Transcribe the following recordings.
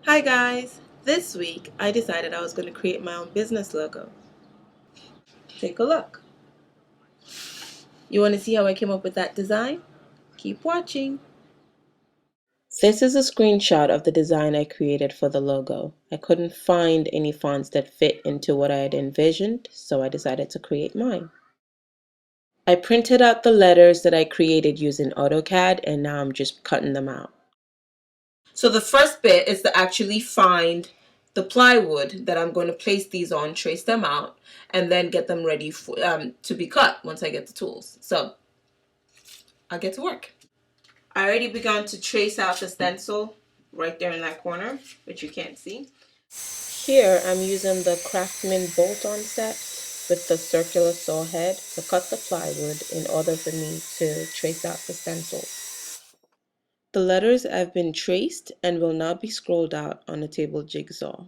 Hi guys! This week I decided I was going to create my own business logo. Take a look. You want to see how I came up with that design? Keep watching. This is a screenshot of the design I created for the logo. I couldn't find any fonts that fit into what I had envisioned, so I decided to create mine. I printed out the letters that I created using AutoCAD and now I'm just cutting them out. So the first bit is to actually find the plywood that I'm going to place these on, trace them out, and then get them ready for, to be cut once I get the tools. So I'll get to work. I already begun to trace out the stencil right there in that corner, which you can't see. Here I'm using the Craftsman bolt-on set with the circular saw head to cut the plywood in order for me to trace out the stencil. The letters have been traced and will now be scrolled out on a table jigsaw.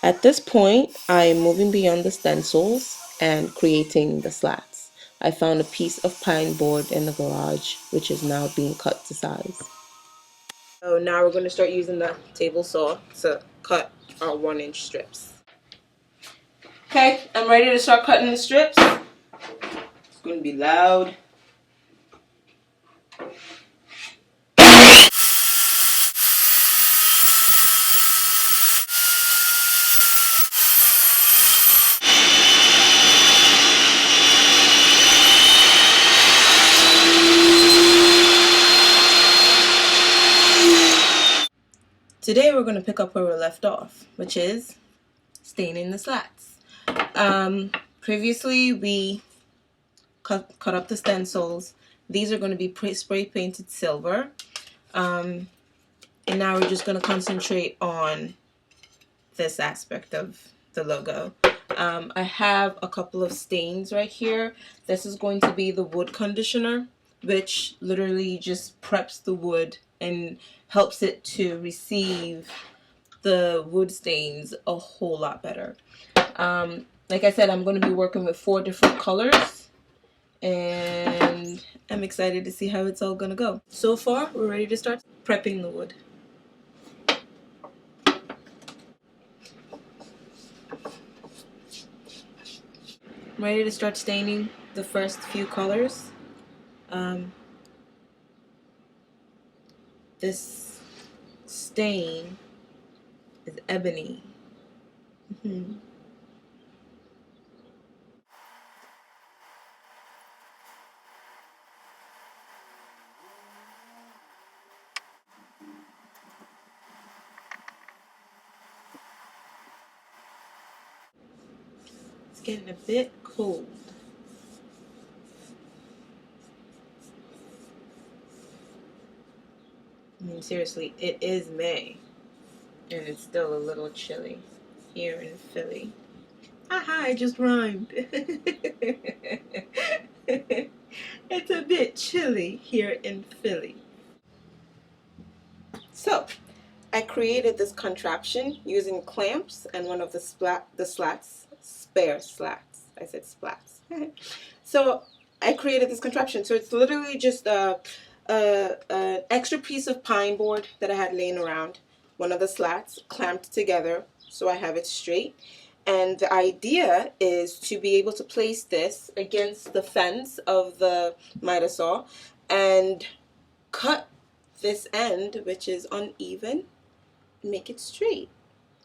At this point, I am moving beyond the stencils and creating the slats. I found a piece of pine board in the garage, which is now being cut to size. So now we're going to start using the table saw to cut our 1-inch strips. Okay, I'm ready to start cutting the strips. It's going to be loud. Today we're going to pick up where we left off, which is staining the slats. Previously we cut up the stencils. These are going to be spray painted silver. And now we're just going to concentrate on this aspect of the logo. I have a couple of stains right here. This is going to be the wood conditioner, which literally just preps the wood and helps it to receive the wood stains a whole lot better. Like I said, I'm going to be working with 4 different colors, and I'm excited to see how it's all going to go. So far, we're ready to start prepping the wood. I'm ready to start staining the first few colors. This stain is ebony. It's getting a bit cold. I mean, seriously, it is May, and it's still a little chilly here in Philly. Aha, I just rhymed. It's a bit chilly here in Philly. So, I created this contraption using clamps and one of the slats, spare slats. I said splats. So I created this contraption. So it's literally just an extra piece of pine board that I had laying around, one of the slats clamped together so I have it straight. And the idea is to be able to place this against the fence of the miter saw and cut this end, which is uneven, make it straight.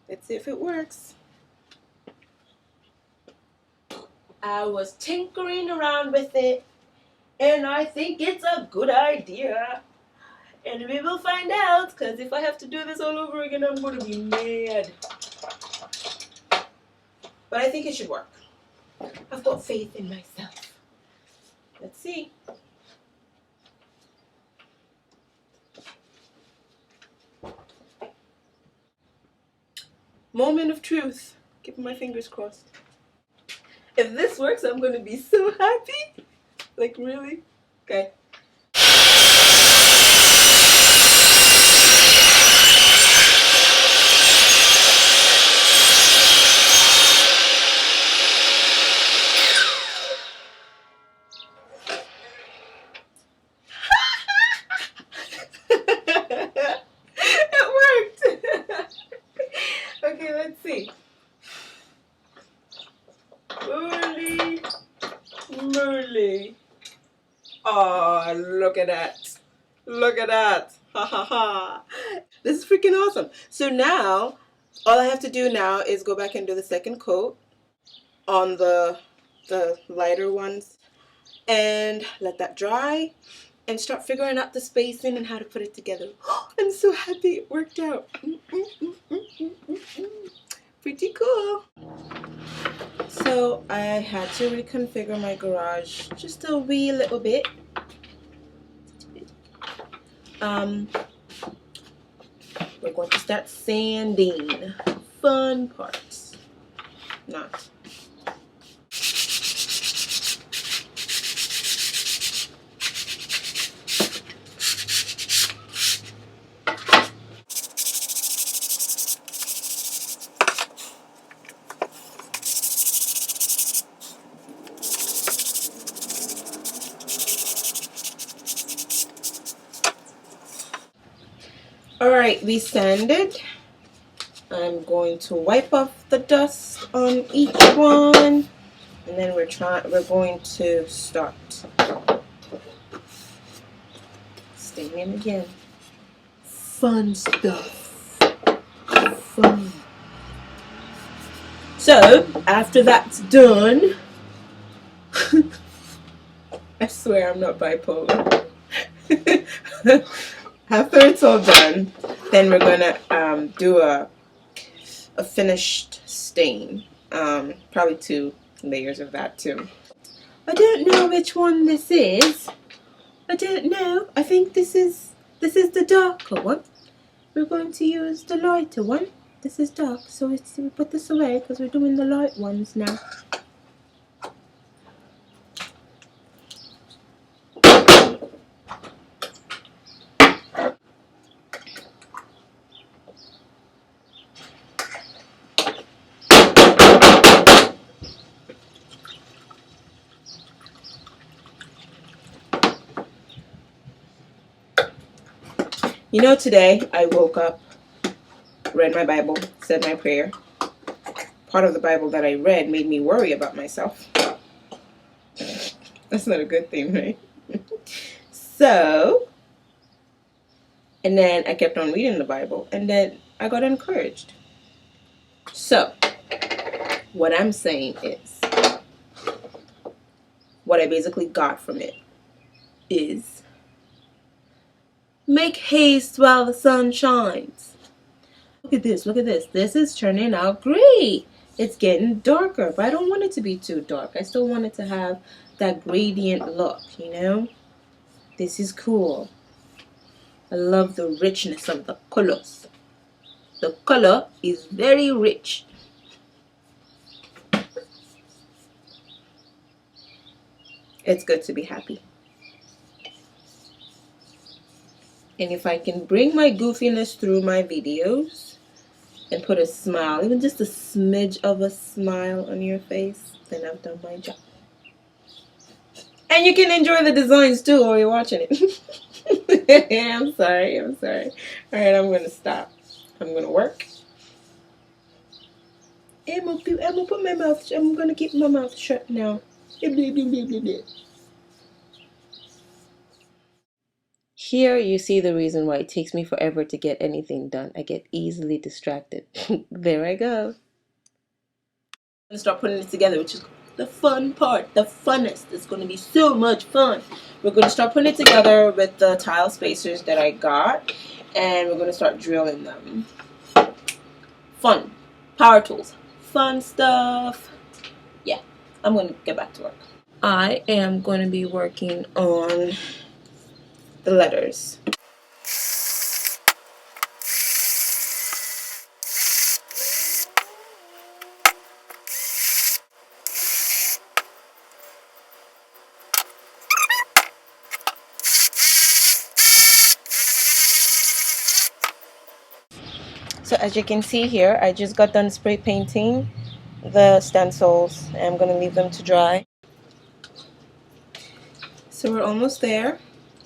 Let's see if it works. I was tinkering around with it, and I think it's a good idea. And we will find out, because if I have to do this all over again, I'm going to be mad. But I think it should work. I've got faith in myself. Let's see. Moment of truth. Keeping my fingers crossed. If this works, I'm going to be so happy. Like, really? Okay. moly. Oh, look at that. Look at that. Ha ha ha. This is freaking awesome. So now, all I have to do now is go back and do the second coat on the lighter ones and let that dry and start figuring out the spacing and how to put it together. I'm so happy it worked out. Pretty cool. So I had to reconfigure my garage just a wee little bit. We're going to start sanding. Fun parts. Not. Alright, we sanded. I'm going to wipe off the dust on each one, and then we're going to start staining again. Fun stuff. Fun. So after that's done, I swear I'm not bipolar. After it's all done, then we're gonna do a finished stain. Probably 2 layers of that too. I don't know which one this is. I don't know. I think this is the darker one. We're going to use the lighter one. This is dark, so we put this away because we're doing the light ones now. You know, today I woke up, read my Bible, said my prayer. Part of the Bible that I read made me worry about myself. That's not a good thing, right? So, and then I kept on reading the Bible, and then I got encouraged. So, what I'm saying is, what I basically got from it is, make haste while the sun shines. Look at this, look at this. This is turning out great. It's getting darker, but I don't want it to be too dark. I still want it to have that gradient look, you know? This is cool. I love the richness of the colors. The color is very rich. It's good to be happy. And if I can bring my goofiness through my videos and put a smile, even just a smidge of a smile on your face, then I've done my job. And you can enjoy the designs too while you're watching it. I'm sorry. Alright, I'm going to stop. I'm going to work. I'm going to put my mouth, I'm going to keep my mouth shut now. Here you see the reason why it takes me forever to get anything done. I get easily distracted. There I go. I'm going to start putting it together, which is the fun part, the funnest. It's going to be so much fun. We're going to start putting it together with the tile spacers that I got, and we're going to start drilling them. Fun. Power tools. Fun stuff. Yeah, I'm going to get back to work. I am going to be working on the letters. So as you can see here, I just got done spray painting the stencils. I'm going to leave them to dry. So we're almost there,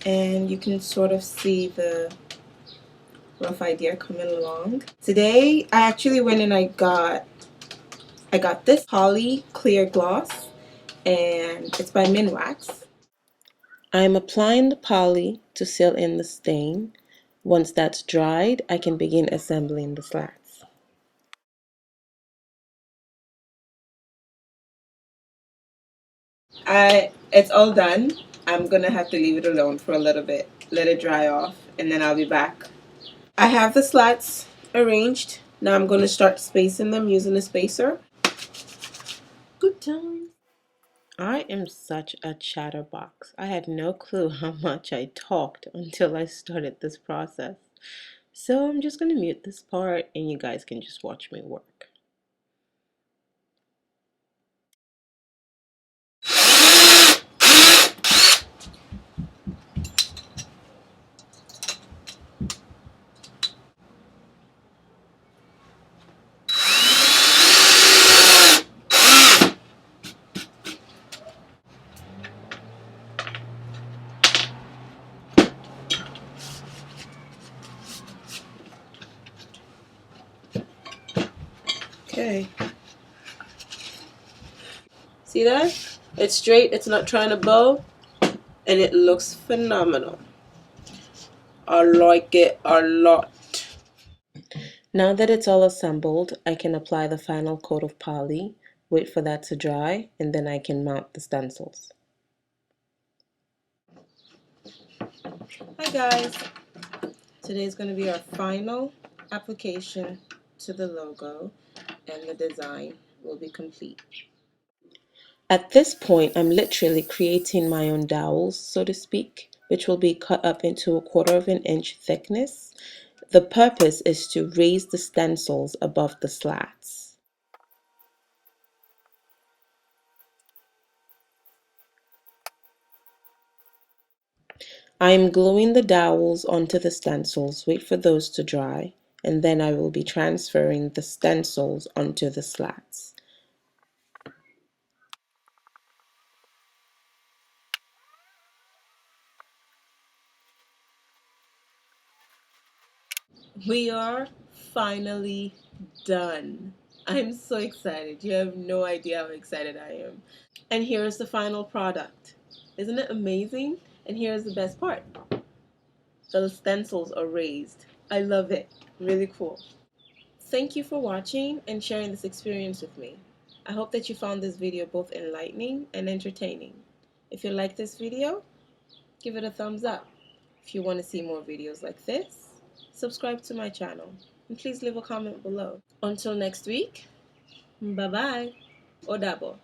and you can sort of see the rough idea coming along. Today I actually went and I got this poly clear gloss, and it's by Minwax. I'm applying the poly to seal in the stain. Once that's dried, I can begin assembling the slats. It's all done. I'm gonna have to leave it alone for a little bit, let it dry off, and then I'll be back. I have the slats arranged. Now I'm gonna start spacing them using a spacer. Good times. I am such a chatterbox. I had no clue how much I talked until I started this process. So I'm just gonna mute this part and you guys can just watch me work. Okay. See that? It's straight, it's not trying to bow, and it looks phenomenal. I like it a lot. Now that it's all assembled, I can apply the final coat of poly, wait for that to dry, and then I can mount the stencils. Hi guys! Today's going to be our final application to the logo, and the design will be complete. At this point, I'm literally creating my own dowels, so to speak, which will be cut up into 1/4 of an inch thickness. The purpose is to raise the stencils above the slats. I'm gluing the dowels onto the stencils, wait for those to dry, and then I will be transferring the stencils onto the slats. We are finally done. I'm so excited. You have no idea how excited I am. And here is the final product. Isn't it amazing? And here's the best part. The stencils are raised. I love it. Really cool. Thank you for watching and sharing this experience with me. I hope that you found this video both enlightening and entertaining. If you like this video, give it a thumbs up. If you want to see more videos like this, subscribe to my channel. And please leave a comment below. Until next week, bye-bye. O dabo.